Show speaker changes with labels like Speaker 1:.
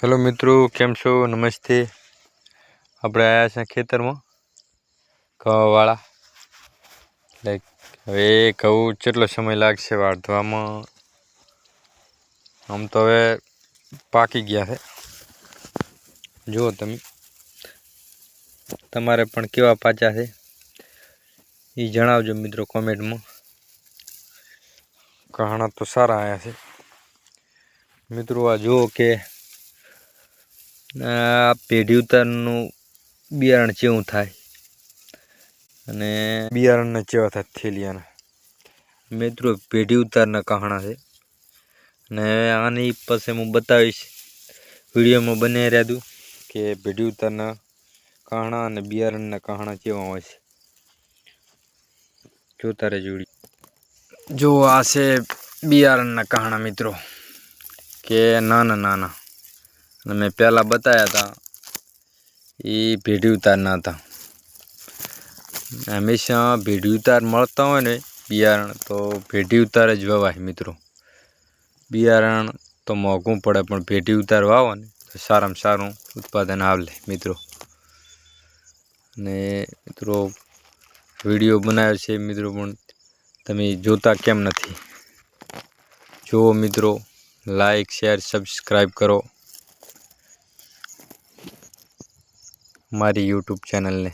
Speaker 1: Hello मित्रों, केम छो? नमस्ते। આપણે આયા છે ખેતરમાં ઘઉંવાળા. લાઈક હવે ઘઉં કેટલો સમય લાગશે વાઢવામાં? આમ તો હવે પાકી ગયા છે. જુઓ તમે, તમારે પણ કેવા પાચ્યા છે એ જણાવજો મિત્રો કોમેન્ટમાં. કહાણા તો સારા આવ્યા છે મિત્રો. આ જુઓ કે આ પેઢી ઉતારનું બિયારણ કેવું થાય અને બિયારણને કેવા થાય થેલિયાના. મિત્રો પેઢી ઉતારના કહાણા છે અને આની પછી હું બતાવીશ વિડીયોમાં બને રહ્યું કે પેઢી ઉતારના કહાણા અને બિયારણના કહાણા કેવા હોય છે. જોતા રહેજો વિડીયો. જો આ છે બિયારણના કહાણા મિત્રો, કે નાના નાના અને મેં પહેલાં બતાવ્યા હતા એ પેઢી ઉતારના હતા. હંમેશા પેઢી ઉતાર મળતા હોય ને બિયારણ તો પેઢી ઉતાર જ વવાય મિત્રો. બિયારણ તો મોંઘું પડે પણ પેઢી ઉતાર વાવો ને તો સારામાં સારું ઉત્પાદન આવે મિત્રો. અને મિત્રો વિડીયો બનાવ્યો છે મિત્રો, પણ તમે જોતા કેમ નથી? જુઓ મિત્રો, લાઈક શેર સબસ્ક્રાઈબ કરો મારી યુટ્યુબ ચેનલને.